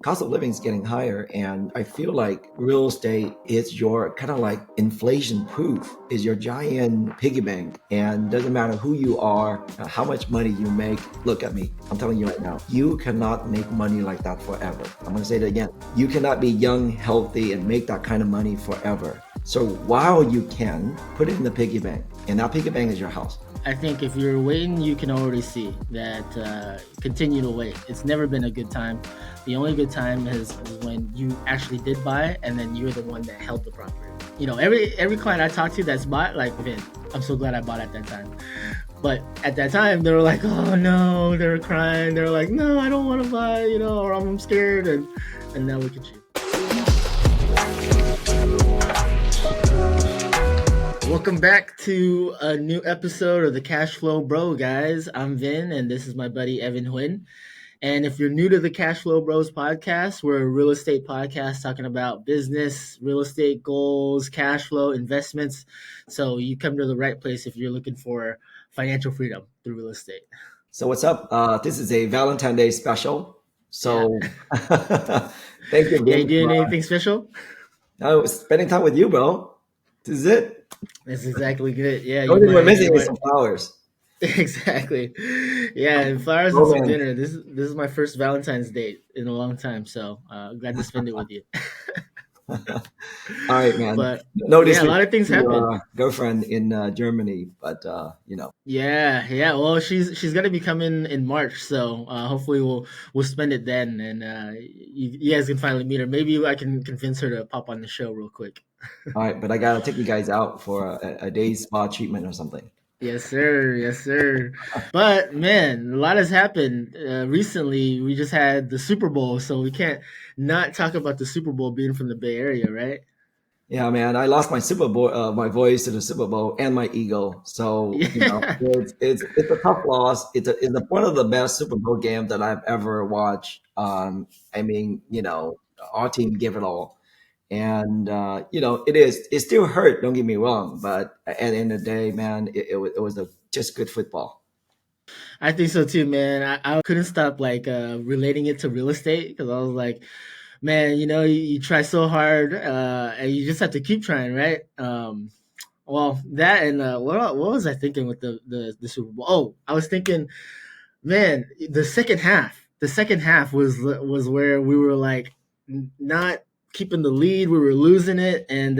cost of living is getting higher, and I feel like real estate is your kind of like inflation proof, is your giant piggy bank. And doesn't matter who you are, how much money you make. Look at me, I'm telling you right now, you cannot make money like that forever. I'm going to say it again. You cannot be young, healthy, and make that kind of money forever. So while you can, put it in the piggy bank, and that piggy bank is your house. I think if you're waiting, you can already see that continue to wait. It's never been a good time. The only good time is when you actually did buy, and then you're the one that held the property. You know, every client I talk to that's bought, like, Vin, I'm so glad I bought at that time. But at that time, they were like, oh no, they were crying. They were like, no, I don't want to buy, you know, or I'm scared. And now look at you. Welcome back to a new episode of the Cash Flow Bro, guys. I'm Vin, and this is my buddy Evan Huynh. And if you're new to the Cash Flow Bros podcast, we're a real estate podcast talking about business, real estate goals, cash flow, investments. So you come to the right place if you're looking for financial freedom through real estate. So what's up? This is a Valentine's Day special. So Yeah. thank you, Yeah, you Vin. doing anything special? No, spending time with you, bro. This is it. That's exactly good. Yeah, The only thing we're missing is some flowers. Exactly. Yeah, and flowers and some dinner. This is my first Valentine's date in a long time, so glad to spend it with you. All right, man. But No, yeah, a lot of things happen. Girlfriend in Germany, but you know. Yeah. Well, she's gonna be coming in March, so hopefully we'll spend it then, and you guys can finally meet her. Maybe I can convince her to pop on the show real quick. All right, but I gotta take you guys out for a day's spa treatment or something. Yes, sir. Yes, sir. But man, a lot has happened recently. We just had the Super Bowl, so we can't not talk about the Super Bowl being from the Bay Area, right? Yeah, man. I lost my Super Bowl, my voice to the Super Bowl, and my ego. So you know, Yeah. it's a tough loss. It's one of the best Super Bowl games that I've ever watched. I mean, you know, our team gave it all. And you know, it still hurt, don't get me wrong, but at the end of the day, man, it was just good football. I think so too, man. I couldn't stop like relating it to real estate because I was like, man, you know, you try so hard and you just have to keep trying, right? Well, that and what was I thinking with the Super Bowl? Oh, I was thinking, man, the second half was where we were like not keeping the lead. We were losing it, and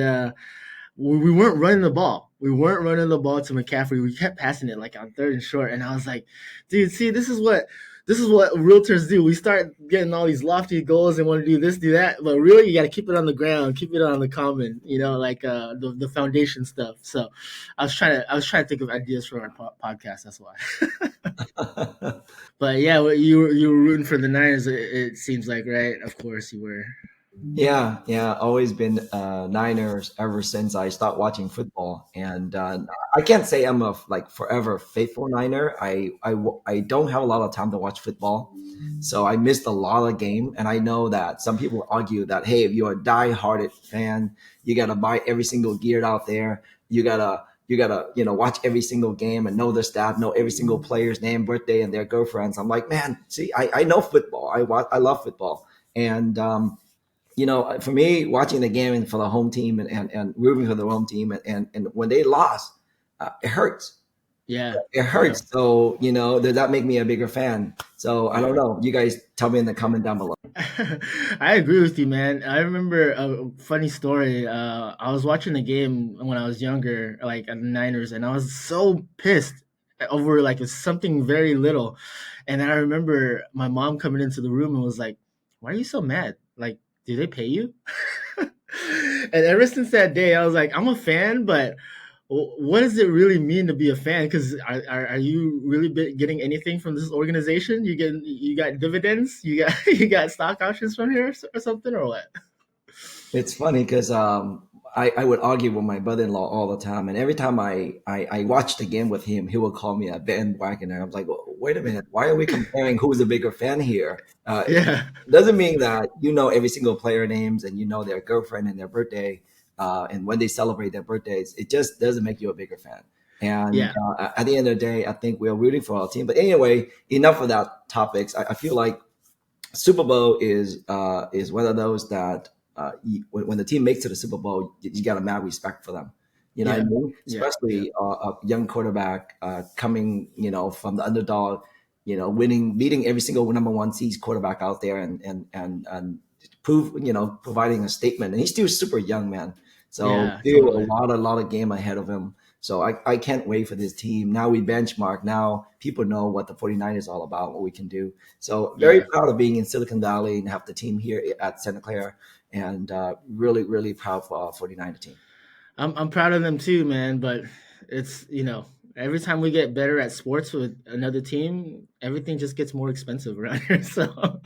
we weren't running the ball. We weren't running the ball to McCaffrey. We kept passing it like on third and short, and I was like, dude, see, this is what realtors do. We start getting all these lofty goals and want to do this, do that, but really you got to keep it on the ground, keep it on the common, you know, like the foundation stuff. So I was trying to think of ideas for our podcast. That's why. But yeah, you were rooting for the Niners. It seems like, right? Of course you were. Yeah, always been Niners ever since I started watching football, and I can't say I'm a like forever faithful Niner. I don't have a lot of time to watch football, so I missed a lot of game. And I know that some people argue that, hey, if you're a die-hearted fan, you gotta buy every single gear out there. You gotta watch every single game and know the staff, know every single player's name, birthday, and their girlfriends. I'm like, man, see, I know football. I love football, and you know, for me, watching the game and for the home team and rooting for the home team, and when they lost, it hurts. Yeah. It Yeah. hurts. So, you know, does that make me a bigger fan? So I don't know. You guys tell me in the comment down below. I agree with you, man. I remember a funny story. I was watching the game when I was younger, like at the Niners, and I was so pissed over like something very little. And I remember my mom coming into the room and was like, "Why are you so mad? Like, do they pay you?" And ever since that day, I was like, I'm a fan, but what does it really mean to be a fan? Because are you really getting anything from this organization? You got dividends, you got you got stock options from here or something or what? It's funny because I would argue with my brother-in-law all the time, and every time I watch the game with him, he will call me a bandwagoner. I'm like, well, wait a minute, why are we comparing who's a bigger fan here? Yeah, Doesn't mean that you know every single player names and you know their girlfriend and their birthday, and when they celebrate their birthdays. It just doesn't make you a bigger fan. And yeah, at the end of the day, I think we're rooting for our team. But anyway, enough of that topics. I feel like Super Bowl is one of those that when the team makes it to the Super Bowl, you got a mad respect for them. You know what I Yeah, mean? yeah, yeah, Especially a young quarterback coming, from the underdog, winning, beating every single number one seed quarterback out there, and providing a statement. And he's still super young, man. So yeah, still totally. a lot of game ahead of him. So I can't wait for this team. Now we benchmark. Now people know what the 49ers is all about, what we can do. So very Yeah, proud of being in Silicon Valley and have the team here at Santa Clara, and really, really proud for our 49er team. I'm proud of them too, man. But it's every time we get better at sports with another team, everything just gets more expensive around here. So,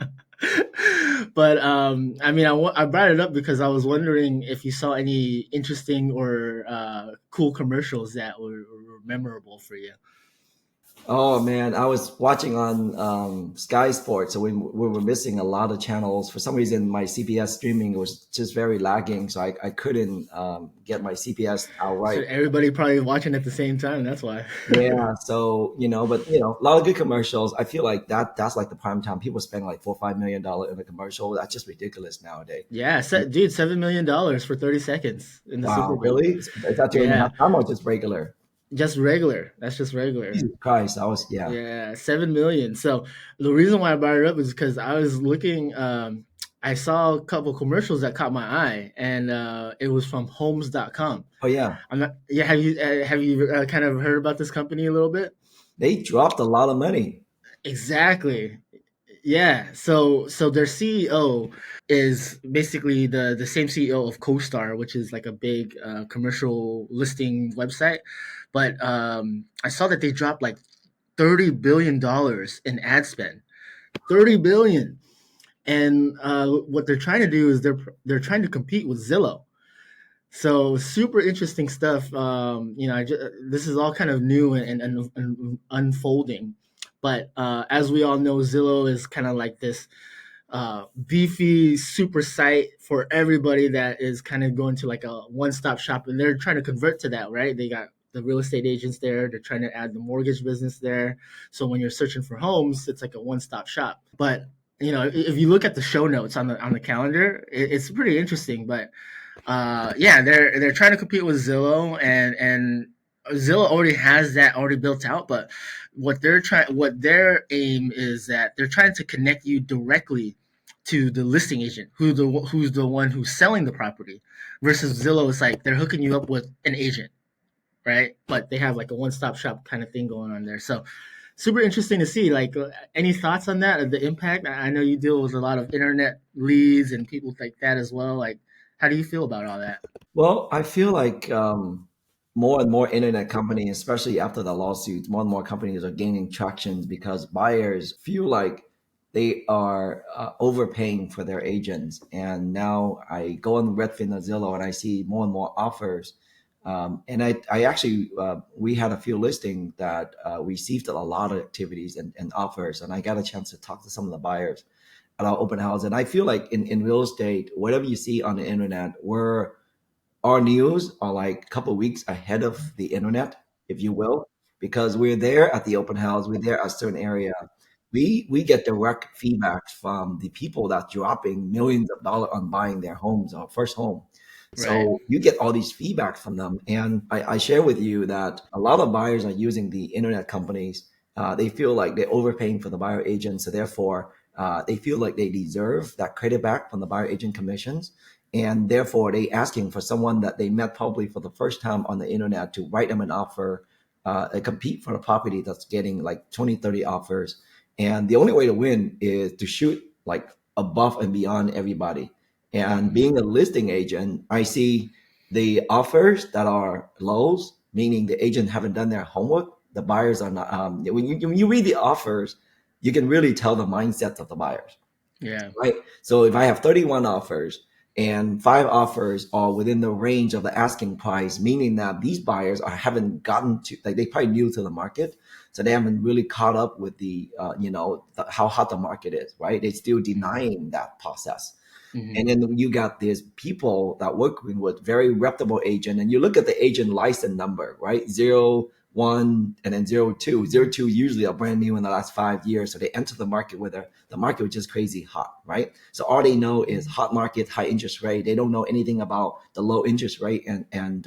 but I mean, I brought it up because I was wondering if you saw any interesting or cool commercials that were memorable for you. Oh man, I was watching on Sky Sports, so we were missing a lot of channels. For some reason, my CPS streaming was just very lagging, so I couldn't get my CPS So outright. everybody probably watching at the same time. That's why. Yeah, so but a lot of good commercials. I feel like that's like the prime time. People spend like $4 or $5 million in a commercial. That's just ridiculous nowadays. Yeah, dude, $7 million for 30 seconds in the Super Wow, Bowl. really? Is that during the Yeah, halftime or just regular? just regular. That's just regular. Jesus Christ, I was yeah. Yeah, 7 million. So the reason why I brought it up is because I was looking. I saw a couple commercials that caught my eye, and it was from Homes.com. Oh yeah, I'm not. Yeah, have you kind of heard about this company a little bit? they dropped a lot of money. Exactly. Yeah. So their CEO is basically the same CEO of CoStar, which is like a big commercial listing website. But I saw that they dropped like $30 billion in ad spend. 30 billion. And what they're trying to do is they're trying to compete with Zillow. So super interesting stuff. This is all kind of new and unfolding. But as we all know, Zillow is kind of like this beefy super site for everybody that is kind of going to like a one-stop shop, and they're trying to convert to that, right? They got the real estate agents there, they're trying to add the mortgage business there, so when you're searching for homes, it's like a one-stop shop. But if you look at the show notes on the calendar, it's pretty interesting. But yeah, they're trying to compete with Zillow, and Zillow already has that already built out. But what their aim is that they're trying to connect you directly to the listing agent, who's the one who's selling the property, versus Zillow is like they're hooking you up with an agent, right? But they have like a one stop shop kind of thing going on there. So super interesting to see. Like, any thoughts on that? The impact? I know you deal with a lot of internet leads and people like that as well. Like, how do you feel about all that? Well, I feel like more and more internet companies, especially after the lawsuits, more and more companies are gaining traction because buyers feel like they are overpaying for their agents. And now I go on Redfin or Zillow and I see more and more offers. And I actually, we had a few listings that received a lot of activities and offers. And I got a chance to talk to some of the buyers at our open house. And I feel like in real estate, whatever you see on the internet, our news are like a couple of weeks ahead of the internet, if you will, because we're there at the open house, we're there at a certain area. We get direct feedback from the people that dropping millions of dollars on buying their homes or first home. Right. So you get all these feedback from them. And I share with you that a lot of buyers are using the internet companies. They feel like they're overpaying for the buyer agent. So therefore, they feel like they deserve that credit back from the buyer agent commissions, and therefore they asking for someone that they met probably for the first time on the internet to write them an offer, compete for a property that's getting like 20, 30 offers. And the only way to win is to shoot like above and beyond everybody. And Mm-hmm. being a listing agent, I see the offers that are lows, meaning the agent haven't done their homework. The buyers are not, when you read the offers, you can really tell the mindsets of the buyers, Yeah. right? So if I have 31 offers and five offers are within the range of the asking price, meaning that these buyers haven't gotten to, like, they probably new to the market. So they haven't really caught up with how hot the market is, right? They're still Mm-hmm. denying that process. Mm-hmm. And then you got these people that work with very reputable agent, and you look at the agent license number, right? Zero 1, and then 02. 02 usually are brand new in the last 5 years. So they enter the market where the market was just crazy hot, right? So all they know is hot market, high interest rate. They don't know anything about the low interest rate and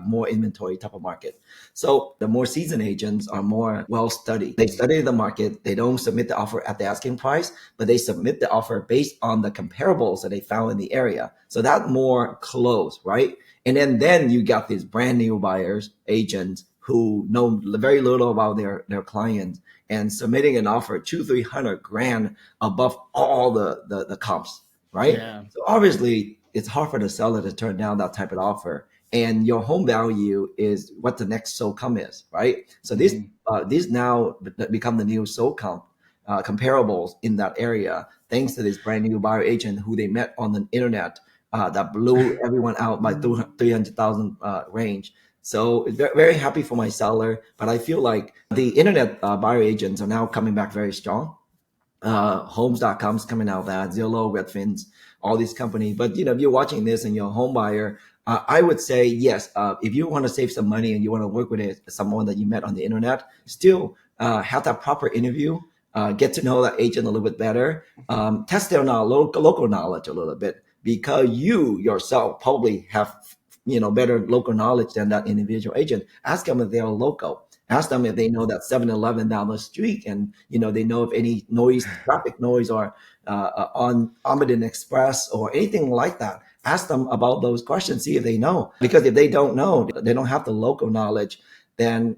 more inventory type of market. So the more seasoned agents are more well studied. They study the market. They don't submit the offer at the asking price, but they submit the offer based on the comparables that they found in the area. So that more close, right? And then you got these brand new buyers, agents who know very little about their clients and submitting an offer 200-300 grand above all the comps, right? Yeah. So obviously it's hard for the seller to turn down that type of offer. And your home value is what the next sold come is, right? So Hmm. these now become the new sold comp comparables in that area, thanks to this brand new buyer agent who they met on the internet that blew everyone out by 300,000 range. So very happy for my seller, but I feel like the internet buyer agents are now coming back very strong. Homes.com's coming out that Zillow, Redfins, all these companies. But if you're watching this and you're a home buyer, I would say yes. If you want to save some money and you want to work with someone that you met on the internet, still have that proper interview. Get to know that agent a little bit better. Test their knowledge, local knowledge a little bit because you yourself probably have better local knowledge than that individual agent. Ask them if they are local. Ask them if they know that 7-Eleven down the street, and they know if any noise, traffic noise, or on Ahmedin Express or anything like that. Ask them about those questions. See if they know. Because if they don't know, they don't have the local knowledge, then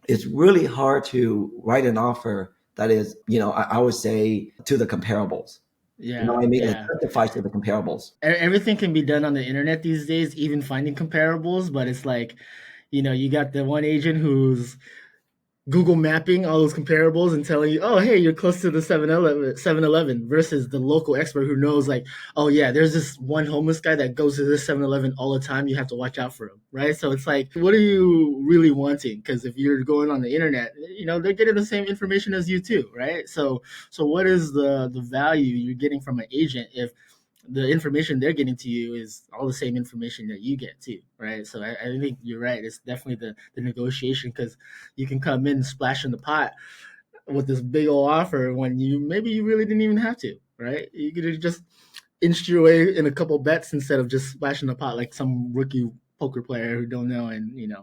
it's really hard to write an offer that is, I would say to the comparables. You know Yeah. what I mean? It Yeah. testifies to the comparables. Everything can be done on the internet these days, even finding comparables. But it's like, you got the one agent who's Google mapping all those comparables and telling you, oh, hey, you're close to the 7-Eleven versus the local expert who knows, like, oh, yeah, there's this one homeless guy that goes to this 7-Eleven all the time. You have to watch out for him, right? So it's like, what are you really wanting? Because if you're going on the internet, they're getting the same information as you too, right? So what is the value you're getting from an agent if the information they're getting to you is all the same information that you get too, right? So I think you're right. It's definitely the negotiation because you can come in and splash in the pot with this big old offer when maybe you really didn't even have to, right? You could have just inched your way in a couple bets instead of just splashing the pot like some rookie poker player who don't know and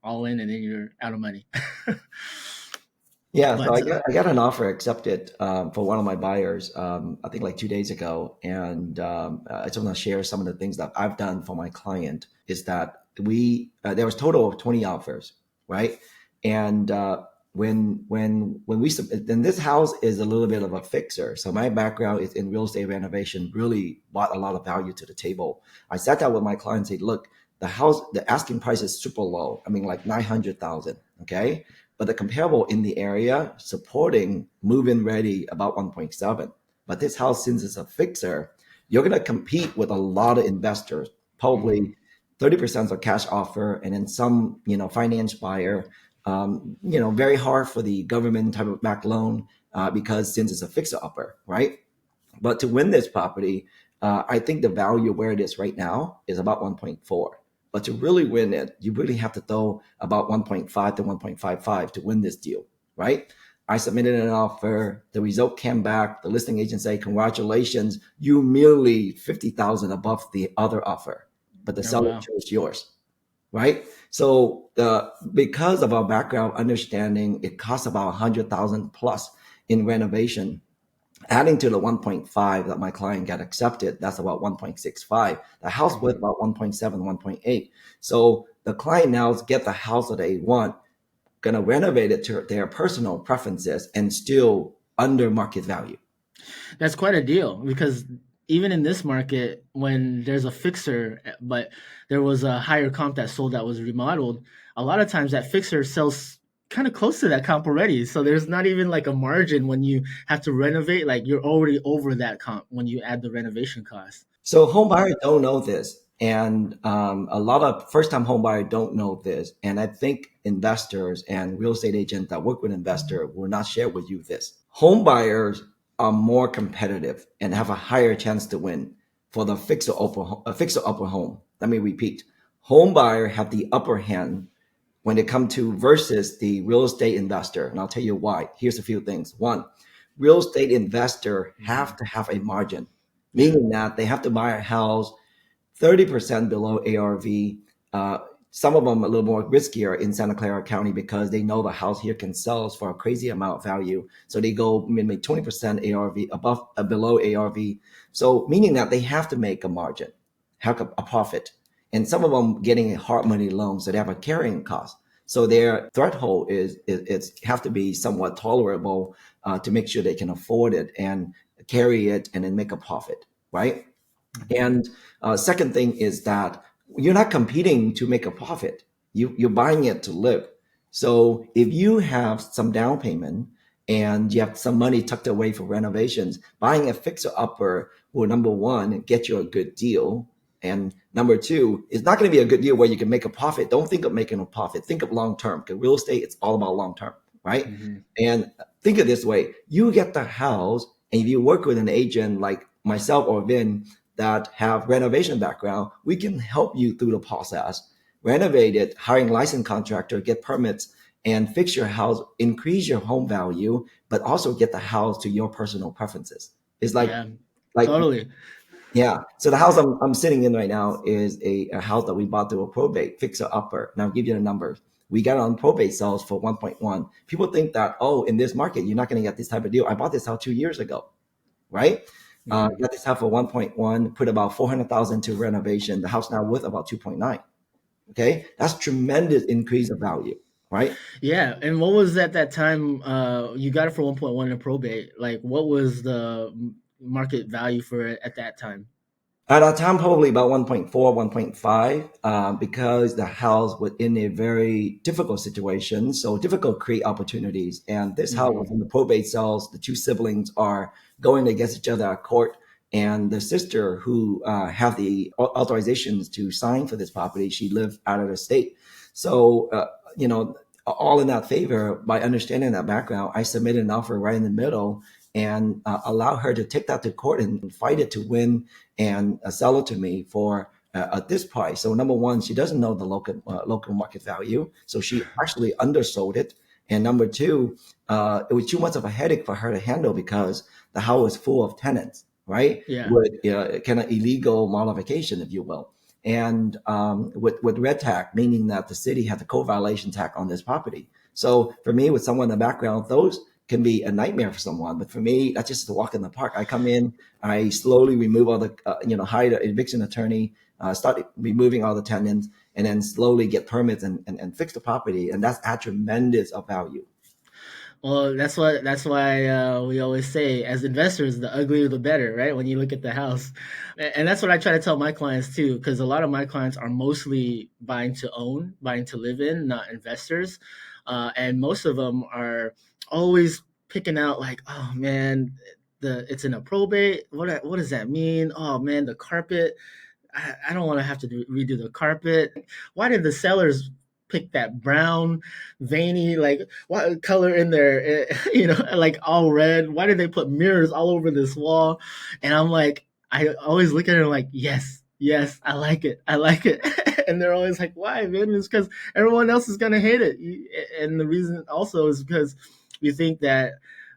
all in and then you're out of money. Yeah, so but I got an offer accepted for one of my buyers. I think like 2 days ago, and I just want to share some of the things that I've done for my client. Is that there was total of 20 offers, right? And when we then this house is a little bit of a fixer. So my background is in real estate renovation. Really brought a lot of value to the table. I sat down with my client and said, look, the asking price is super low. I mean, like 900,000. Okay, but the comparable in the area supporting move-in ready about 1.7. But this house, since it's a fixer, you're going to compete with a lot of investors, Mhm. probably 30% of cash offer, and then some, finance buyer. Very hard for the government type of back loan because since it's a fixer upper, right? But to win this property, I think the value where it is right now is about 1.4. But to really win it, you really have to throw about 1.5 to 1.55 to win this deal, right? I submitted an offer. The result came back. The listing agent said, "Congratulations, you merely 50,000 above the other offer, but the Oh seller wow. chose yours." Right? So because of our background understanding, it costs about 100,000 plus in renovation, adding to the 1.5 that my client got accepted, that's about 1.65. The house worth Mhm. about 1.7, 1.8. So the client now get the house that they want, gonna renovate it to their personal preferences and still under market value. That's quite a deal because even in this market, when there's a fixer, but there was a higher comp that sold that was remodeled, a lot of times that fixer sells kind of close to that comp already. So there's not even like a margin when you have to renovate. Like you're already over that comp when you add the renovation cost. So home buyers don't know this, and a lot of first-time home buyers don't know this. And I think investors and real estate agents that work with investor will not share with you this. Home buyers are more competitive and have a higher chance to win for the fixer upper home. Let me repeat: home buyer have the upper hand when it comes to versus the real estate investor. And I'll tell you why. Here's a few things. One, real estate investor Hmm. have to have a margin, Yeah. meaning that they have to buy a house 30% below ARV. Uh, some of them a little more riskier in Santa Clara County because they know the house here can sell for a crazy amount of value. So they go maybe 20% ARV above, below ARV. So meaning that they have to make a margin, have a profit. And some of them getting a hard money loan, so they have a carrying cost. So their threshold is it's have to be somewhat tolerable to make sure they can afford it and carry it and then make a profit, right? Hmm. And second thing is that you're not competing to make a profit. You're buying it to live. So if you have some down payment and you have some money tucked away for renovations, buying a fixer upper will, number one, get you a good deal. And number two, it's not going to be a good deal where you can make a profit. Don't think of making a profit. Think of long term, because real estate, it's all about long term, right? Hmm. And think of it this way: you get the house, and if you work with an agent like myself or Vin, that have renovation background, we can help you through the process, renovate it, hiring licensed contractor, get permits, and fix your house, increase your home value, but also get the house to your personal preferences. It's Yeah. like Totally. yeah. So the house I'm sitting in right now is a house that we bought through a probate, fixer upper. And I'll give you the numbers. We got it on probate sales for 1.1. People think that, oh, in this market, you're not going to get this type of deal. I bought this house 2 years ago, right? Hmm. Got this house for 1.1, put about 400,000 to renovation. The house now worth about 2.9. Okay. That's tremendous increase of value, right? Yeah. And what was at that time? You got it for 1.1 in probate. Like, what was the market value for it at that time? At that time, probably about 1.4, 1.5, because the house was in a very difficult situation. So difficult to create opportunities. And this house was Hmm. in the probate cells. The two siblings are going against each other at court. And the sister who had the authorizations to sign for this property, she lived out of the state. So, all in that favor, by understanding that background, I submitted an offer right in the middle and allow her to take that to court and fight it to win and sell it to me for at this price. So number one, she doesn't know the local market value, so she actually undersold it. And number two, it was too much of a headache for her to handle because the house is full of tenants, right? Yeah. With kind of illegal modification, if you will. And with red tag, meaning that the city had the code violation tag on this property. So for me, with someone in the background, those can be a nightmare for someone. But for me, that's just a walk in the park. I come in, I slowly remove all the, hire an eviction attorney, start removing all the tenants, and then slowly get permits and fix the property. And that's a tremendous of value. Well, that's why we always say, as investors, the uglier the better, right? When you look at the house, and that's what I try to tell my clients too, because a lot of my clients are mostly buying to own, buying to live in, not investors, and most of them are always picking out like, oh man, it's in a probate. What does that mean? Oh man, the carpet. I don't want to have to redo the carpet. Why did the sellers pick that brown, veiny, like what color in there? Like all red. Why did they put mirrors all over this wall? And I'm like, I always look at it like, yes, yes, I like it, I like it. And they're always like, why, man? It's because everyone else is gonna hate it. And the reason also is because you think that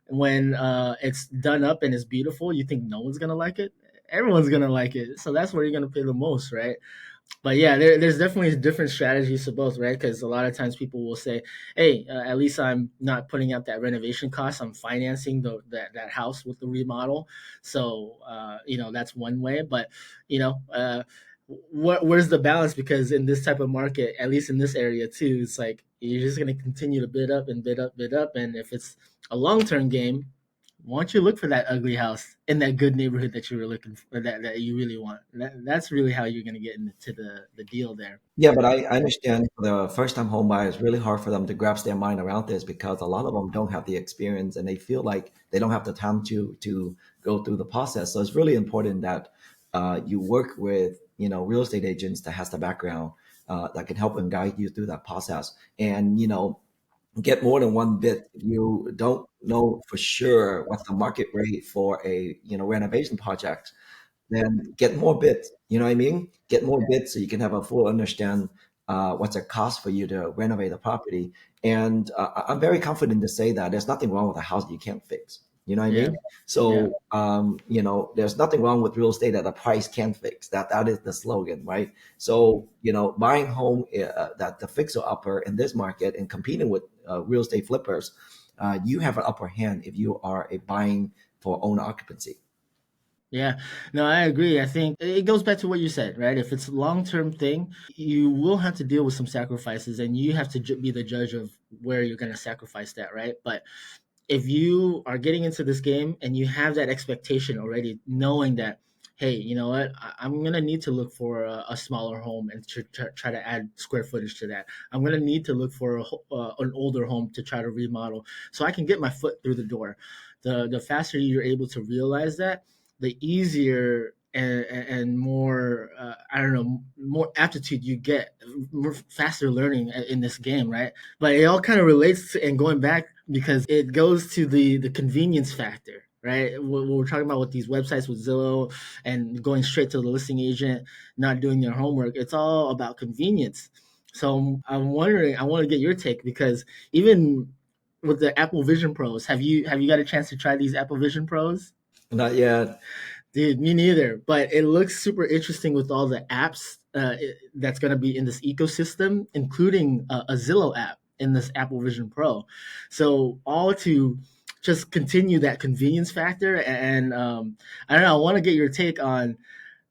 when it's done up and it's beautiful, you think no one's gonna like it. Everyone's gonna like it, so that's where you're gonna pay the most, right? But yeah, there's definitely different strategies to both, right? Because a lot of times people will say, "Hey, at least I'm not putting out that renovation cost. I'm financing that house with the remodel." So that's one way. But where's the balance? Because in this type of market, at least in this area too, it's like you're just gonna continue to bid up and bid up, bid up, and if it's a long term game, why don't you look for that ugly house in that good neighborhood that you were looking for, that you really want? That's really how you're going to get into the deal there. Yeah, but I understand for the first time home buyers, it's really hard for them to grasp their mind around this because a lot of them don't have the experience and they feel like they don't have the time to go through the process. So it's really important that you work with real estate agents that has the background that can help and guide you through that process. And get more than one bid. If you don't know for sure what's the market rate for a renovation project, then get more bids. You know what I mean? Get more bids so you can have a full understand. what's it cost for you to renovate the property. And I'm very confident to say that there's nothing wrong with a house you can't fix. You know what I Yeah. mean? Yeah. So, there's nothing wrong with real estate that the price can fix. That is the slogan, right? Mhm. So, buying home that the fixer upper in this market and competing with real estate flippers, you have an upper hand if you are a buying for owner occupancy. Yeah, no, I agree. I think it goes back to what you said, right? If it's a long term thing, you will have to deal with some sacrifices, and you have to be the judge of where you're going to sacrifice that, right? But if you are getting into this game and you have that expectation already, knowing that, hey, you know what, I'm gonna need to look for a smaller home and try to add square footage to that. I'm gonna need to look for an older home to try to remodel, so I can get my foot through the door. The faster you're able to realize that, the easier and more I don't know, more aptitude you get, more faster learning in this game, right? But it all kind of relates to, and going back, because it goes to the convenience factor, right? We're talking about with these websites with Zillow and going straight to the listing agent, not doing their homework. It's all about convenience. So I'm wondering, I want to get your take, because even with the Apple Vision Pros, have you got a chance to try these Apple Vision Pros? Not yet. Dude, me neither. But it looks super interesting with all the apps that's going to be in this ecosystem, including a Zillow app in this Apple Vision Pro. So all to just continue that convenience factor. And I don't know. I want to get your take on.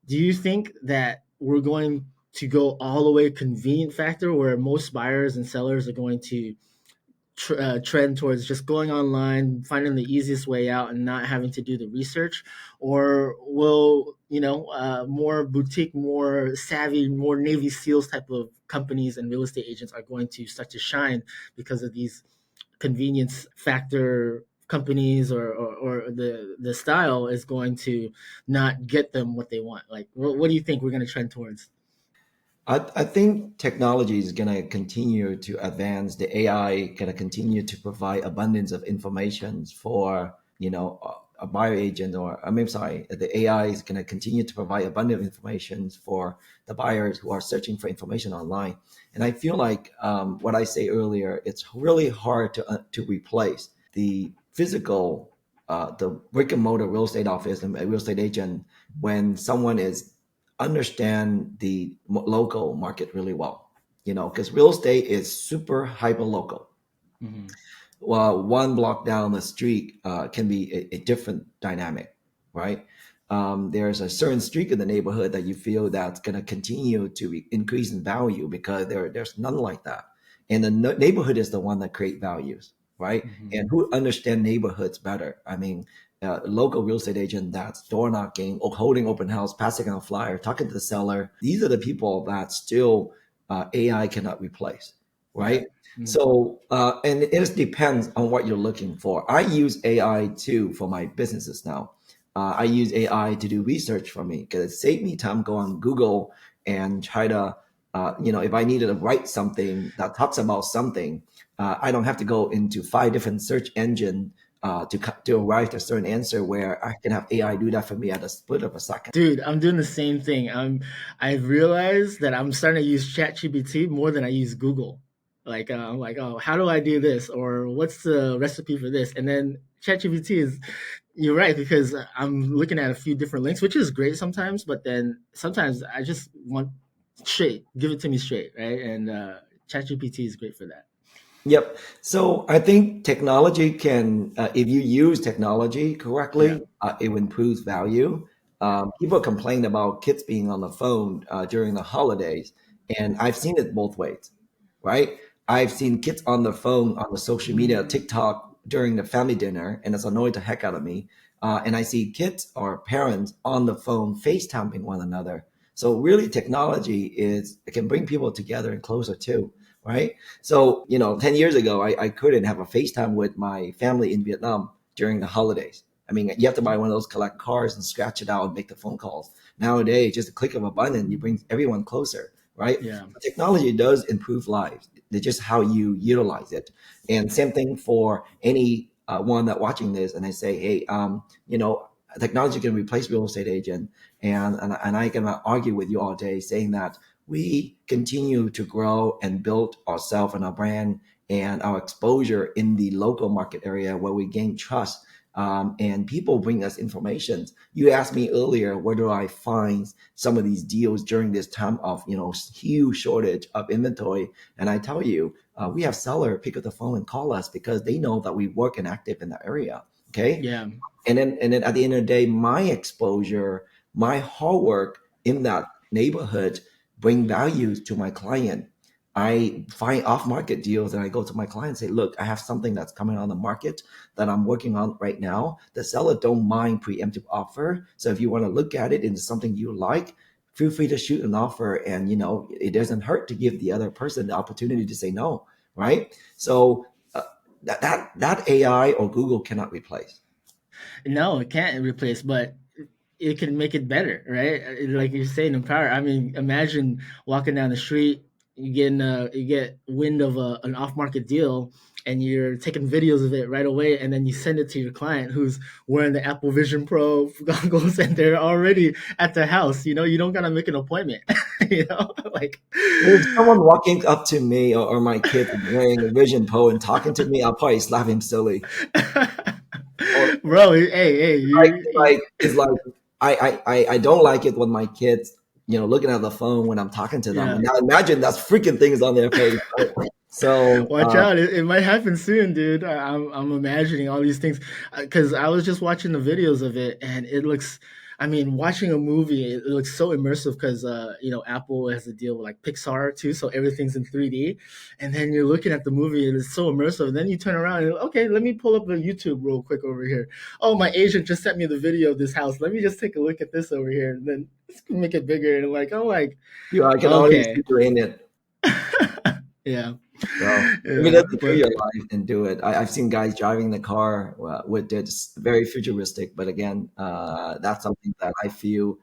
Do you think that we're going to go all the way convenient factor, where most buyers and sellers are going to trend towards just going online, finding the easiest way out, and not having to do the research? Or will, more boutique, more savvy, more Navy SEALs type of companies and real estate agents are going to start to shine because of these convenience factor companies, or the style is going to not get them what they want? Like, what do you think we're going to trend towards? I think technology is going to continue to advance. The AI going to continue to provide abundance of information for a buyer agent, or I mean, sorry, the AI is going to continue to provide abundant information for the buyers who are searching for information online. And I feel like what I say earlier, it's really hard to replace the physical, the brick and mortar real estate office and a real estate agent when someone is understand the local market really well, because real estate is super hyper local. Hmm. Well, one block down the street can be a different dynamic, right? There's a certain street in the neighborhood that you feel that's going to continue to increase in value because there's none like that. And the neighborhood is the one that create values, right? Hmm. And who understand neighborhoods better? I mean, local real estate agent that's door knocking, or holding open house, passing out a flyer, talking to the seller. These are the people that still AI cannot replace, Yeah. right? Mm. So, and it just depends on what you're looking for. I use AI too for my businesses now. I use AI to do research for me because it saved me time go on Google and try to, if I needed to write something that talks about something, I don't have to go into 5 different search engine to arrive at a certain answer where I can have AI do that for me at a split of a second. Dude, I'm doing the same thing. I've realized that I'm starting to use ChatGPT more than I use Google. Like, I'm like, oh, how do I do this? Or what's the recipe for this? And then ChatGPT is, you're right, because I'm looking at a few different links, which is great sometimes, but then sometimes I just want straight, give it to me straight, right? And ChatGPT is great for that. Yep. So I think technology can, if you use technology Yeah, correctly, it improves value. yeah. People complain about kids being on the phone during the holidays, and I've seen it both ways, right? I've seen kids on the phone on the social media, TikTok during the family dinner, and it's annoyed the heck out of me. And I see kids or parents on the phone FaceTiming one another. So really, technology is it can bring people together and closer too, right? So, 10 years ago, I couldn't have a FaceTime with my family in Vietnam during the holidays. I mean, you have to buy one of those collect cards and scratch it out and make the phone calls. Nowadays, just a click of a button, you bring everyone closer, right? Yeah. Technology does improve lives. It's just how you utilize it. And same thing for any one that watching this and I say, hey, technology can replace real estate agent. And I can argue with you all day saying that we continue to grow and build ourselves and our brand and our exposure in the local market area where we gain trust. And people bring us information. You asked me earlier, where do I find some of these deals during this time of huge shortage of inventory? And I tell you, we have seller pick up the phone and call us because they know that we work and active in that area. Okay, Yeah. and then at the end of the day, my exposure, my hard work in that neighborhood bring values to my client. I find off market deals and I go to my client and say, look, I have something that's coming on the market that I'm working on right now. The seller don't mind preemptive offer. So if you want to look at it into something you like, feel free to shoot an offer. And it doesn't hurt to give the other person the opportunity to say no, right? So that AI or Google cannot replace. No, it can't replace, but it can make it better, right? Like you're saying, empower. I mean, imagine walking down the street, you get wind of an off market deal, and you're taking videos of it right away, and then you send it to your client who's wearing the Apple Vision Pro goggles, and they're already at the house. You don't gotta make an appointment. Like. If someone walking up to me or my kid wearing a Vision Pro and talking to me, I'll probably slap him silly. Or Bro, hey, like, you it's like I don't like it when my kids, looking at the phone when I'm talking to them. yeah. And now imagine that's freaking things on their face. Right? So Watch out! It might happen soon, dude. I'm imagining all these things because I was just watching the videos of it, and it looks. I mean, watching a movie, it looks so immersive because Apple has a deal with like Pixar too, so everything's in 3D. And then you're looking at the movie, and it's so immersive. And then you turn around and okay, let me pull up the YouTube real quick over here. Oh, my agent just sent me the video of this house. Let me just take a look at this over here, and then let's make it bigger. And like, I'm like, I can already see okay, you in it. yeah, So if it yeah, doesn't fit but your life, then do it. I've seen guys driving the car with it's very futuristic, but again, that's something that I feel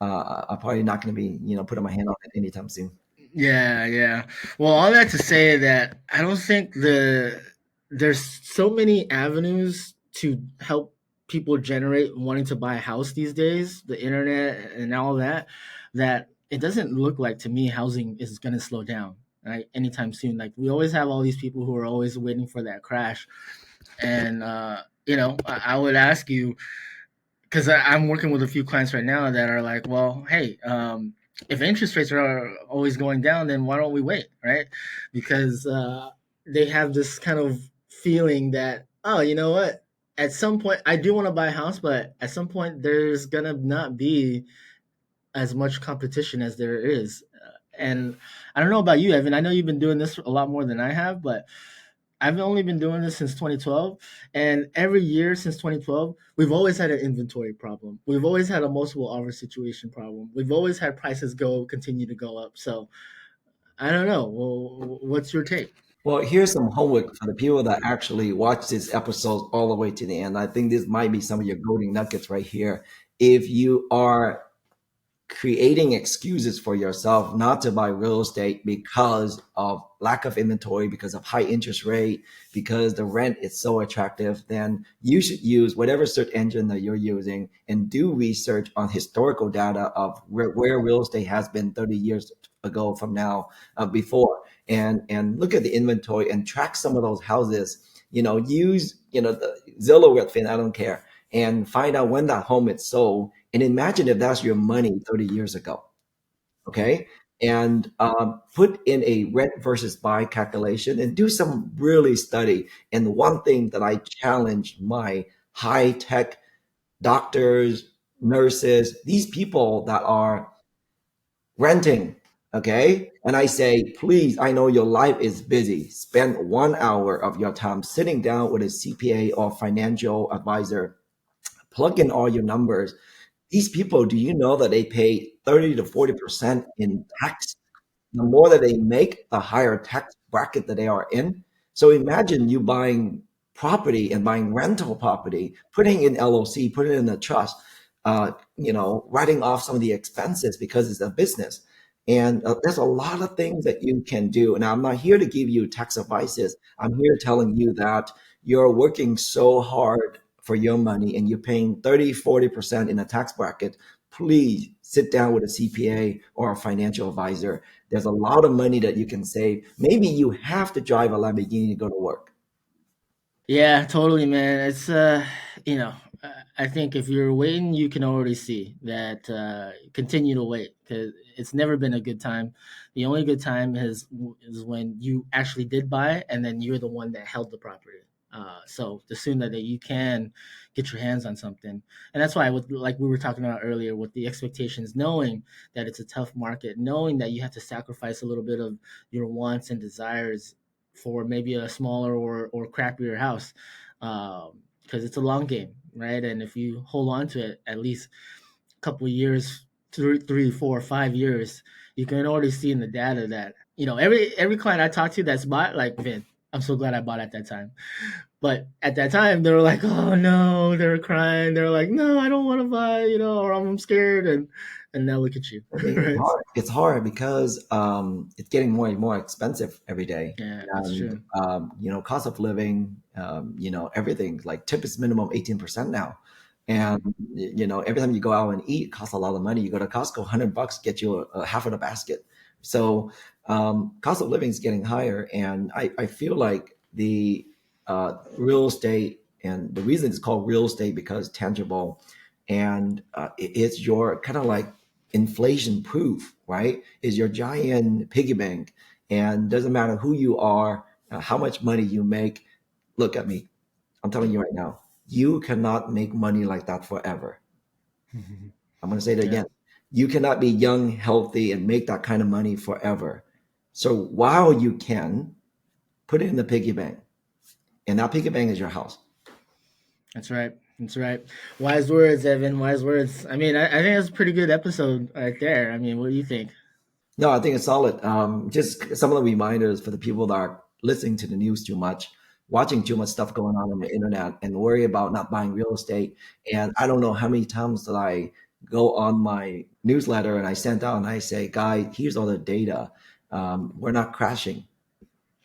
I'm probably not going to be, putting my hand on it anytime soon. yeah, yeah. Well, all that to say that I don't think there's so many avenues to help people generate wanting to buy a house these days, the internet and all that, that it doesn't look like to me housing is going to slow down, right, anytime soon. Like we always have all these people who are always waiting for that crash, and I would ask you because I'm working with a few clients right now that are like, well, hey, if interest rates are always going down, then why don't we wait, right? Because they have this kind of feeling that, oh, you know what? At some point, I do want to buy a house, but at some point, there's gonna not be as much competition as there is. And I don't know about you, Evan. I know you've been doing this a lot more than I have, but I've only been doing this since 2012, and every year since 2012, we've always had an inventory problem. We've always had a multiple offer situation problem. We've always had prices continue to go up. So I don't know. Well, what's your take? Well, here's some homework for the people that actually watch this episode all the way to the end. I think this might be some of your golden nuggets right here. If you are creating excuses for yourself not to buy real estate because of lack of inventory, because of high interest rate, because the rent is so attractive, then you should use whatever search engine that you're using and do research on historical data of where real estate has been 30 years ago from now, before, and look at the inventory and track some of those houses. Use the Zillow, Redfin, I don't care, and find out when that home is sold, and imagine if that's your money 30 years ago. Okay. And put in a rent versus buy calculation and do some really study. And one thing that I challenge my high tech doctors, nurses, these people that are renting, okay? And I say, please, I know your life is busy. Spend 1 hour of your time sitting down with a CPA or financial advisor, plug in all your numbers. These people, do you know that they pay 30 to 40% in tax? The more that they make, the higher tax bracket that they are in. So imagine you buying property and buying rental property, putting in LLC, putting in a trust, writing off some of the expenses because it's a business. And there's a lot of things that you can do. And I'm not here to give you tax advices. I'm here telling you that you're working so hard for your money and you're paying 30, 40% in a tax bracket. please sit down with a CPA or a financial advisor. There's a lot of money that you can save. Maybe you have to drive a Lamborghini to go to work. Yeah, totally, man. It's you know, I think if you're waiting, you can already see that. Continue to wait because it's never been a good time. The only good time is when you actually did buy it, and then you're the one that held the property. So the sooner that you can get your hands on something, and that's why, with like we were talking about earlier, with the expectations, knowing that it's a tough market, knowing that you have to sacrifice a little bit of your wants and desires for maybe a smaller or crappier house, because it's a long game, right? And if you hold on to it at least a couple of years, 3, 4, 5 years, you can already see in the data that every client I talk to that's bought, like, Vin, I'm so glad I bought at that time. But at that time, they were like, "Oh no," they were crying. They were like, "No, I don't want to buy," or "I'm scared." And now look at you, I mean, it's right? hard. It's hard because it's getting more and more expensive every day, Yeah, that's and true. cost of living, everything like tip is minimum 18% now, and every time you go out and eat, it costs a lot of money. You go to Costco, $100 get you a half of the basket. So cost of living is getting higher, and I feel like the real estate, and the reason it's called real estate because tangible, and it's your kind of like inflation proof, right? Is your giant piggy bank, and doesn't matter who you are, how much money you make. Look at me. I'm telling you right now, you cannot make money like that forever. I'm going to say it Yeah, again. You cannot be young, healthy, and make that kind of money forever. So while you can, put it in the piggy bank, and that piggy bank is your house. that's right. That's right. Wise words, Evan. Wise words. I mean, I think that's a pretty good episode right there. I mean, what do you think? No, I think it's solid. Just some of the reminders for the people that are listening to the news too much, watching too much stuff going on the internet, and worry about not buying real estate. And I don't know how many times that I go on my newsletter and I send out and I say, "Guy, here's all the data. We're not crashing.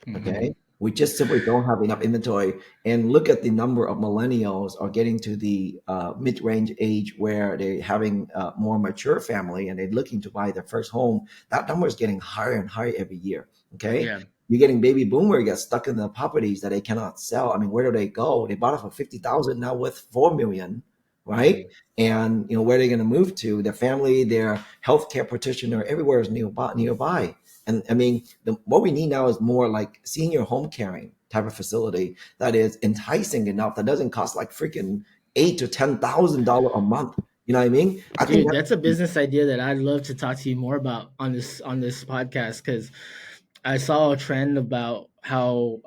Hmm. Okay. We just simply don't have enough inventory. And look at the number of millennials are getting to the mid-range age where they're having a more mature family and they're looking to buy their first home. That number is getting higher and higher every year. Okay. Yeah. You're getting baby boomer get stuck in the properties that they cannot sell. I mean, where do they go? They bought it for 50,000, now worth 4 million, right? Hmm. And where are they going to move to? Their family, their healthcare practitioner, everywhere is nearby. And I mean, what we need now is more like senior home caring type of facility that is enticing enough that doesn't cost like freaking $8,000 to $10,000 a month. You know what I mean? I think Dude, that that's a business idea that I'd love to talk to you more about on this podcast, because I saw a trend about how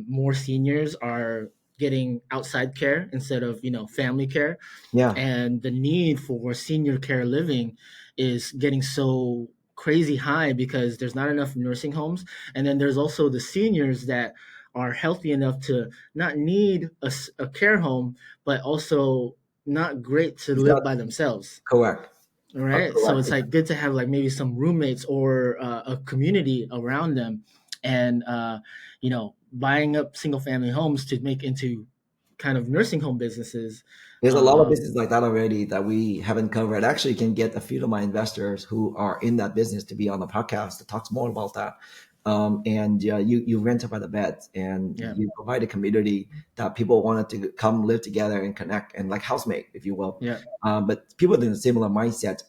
more seniors are getting outside care instead of family care, yeah, and the need for senior care living is getting so crazy high because there's not enough nursing homes, and then there's also the seniors that are healthy enough to not need a care home, but also not great to it's not live by themselves. correct. All right, so Correct. it's like good to have like maybe some roommates or a community around them, and buying up single family homes to make into kind of nursing home businesses. There's a lot of um, business like that already that we haven't covered. Actually, can get a few of my investors who are in that business to be on the podcast to talk more about that. And you rent by the beds and yeah. you provide a community that people wanted to come live together and connect and like housemate, if you will. Yeah, But people in a similar mindset,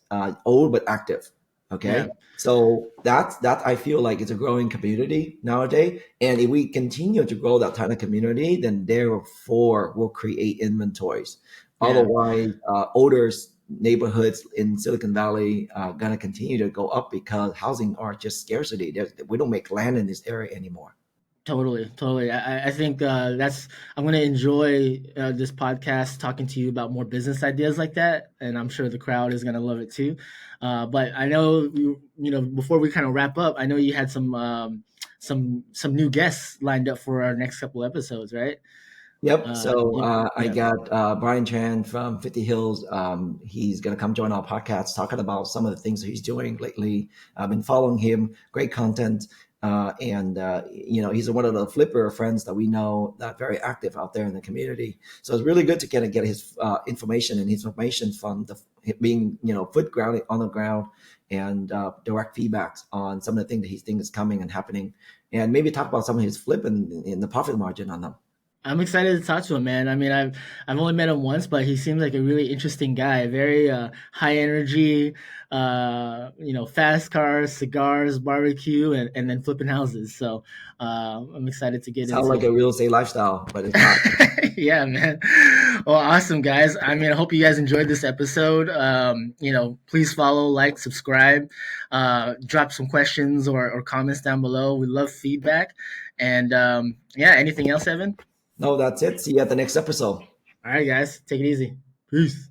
old but active. yeah, Okay, so that I feel like it's a growing community nowadays, and if we continue to grow that kind of community, then therefore we'll create inventories. yeah. Otherwise, older neighborhoods in Silicon Valley are gonna continue to go up because housing are just scarcity. We don't make land in this area anymore. Totally, totally. I think that's I'm gonna enjoy this podcast talking to you about more business ideas like that, and I'm sure the crowd is gonna love it too. But I know before we kind of wrap up, I know you had some new guests lined up for our next couple episodes, right? Yep. So I Yeah, got Brian Chan from 50 Hills. He's going to come join our podcast talking about some of the things that he's doing lately. I've been following him, great content. and he's one of the flipper friends that we know that very active out there in the community. So it's really good to kind of get his information and his information from the being foot grounding on the ground, and direct feedbacks on some of the things that he thinks is coming and happening, and maybe talk about some of his flip and in the profit margin on them. I'm excited to talk to him, man. I mean, I've only met him once, but he seems like a really interesting guy. Very high energy, fast cars, cigars, barbecue, and then flipping houses. So I'm excited to get Sound like into. a real estate lifestyle, but it's not. Yeah, man. Well, awesome, guys. I mean, I hope you guys enjoyed this episode. Please follow, like, subscribe, drop some questions or comments down below. We love feedback. And yeah, anything else, Evan? No, that's it. See you at the next episode. All right, guys, take it easy. Peace.